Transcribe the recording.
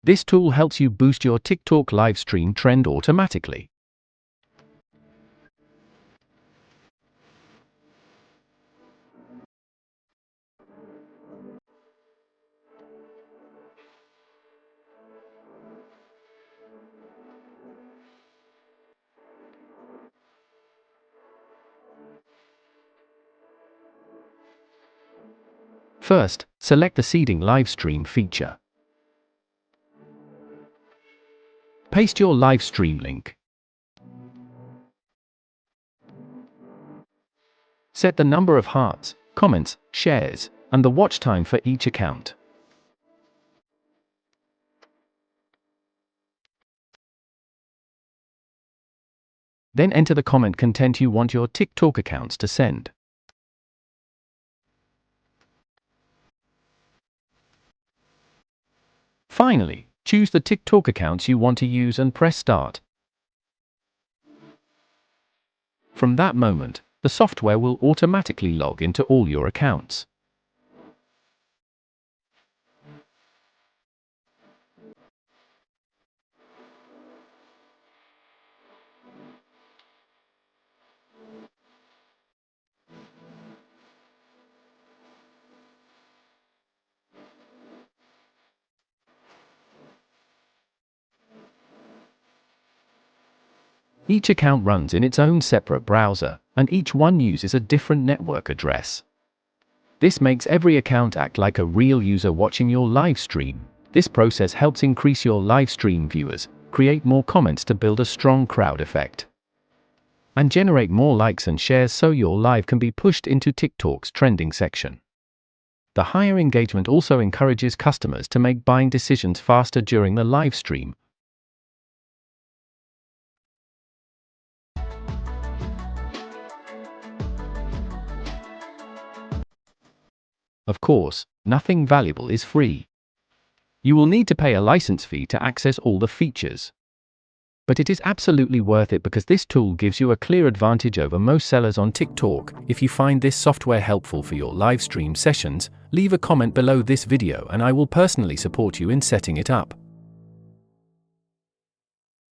This tool helps you boost your TikTok live stream trend automatically. First, select the seeding live stream feature. Paste your live stream link. Set the number of hearts, comments, shares, and the watch time for each account. Then enter the comment content you want your TikTok accounts to send. Finally, choose the TikTok accounts you want to use and press start. From that moment, the software will automatically log into all your accounts. Each account runs in its own separate browser, and each one uses a different network address. This makes every account act like a real user watching your live stream. This process helps increase your live stream viewers, create more comments to build a strong crowd effect, and generate more likes and shares so your live can be pushed into TikTok's trending section. The higher engagement also encourages customers to make buying decisions faster during the live stream. Of course, nothing valuable is free. You will need to pay a license fee to access all the features. But it is absolutely worth it because this tool gives you a clear advantage over most sellers on TikTok. If you find this software helpful for your live stream sessions, leave a comment below this video and I will personally support you in setting it up.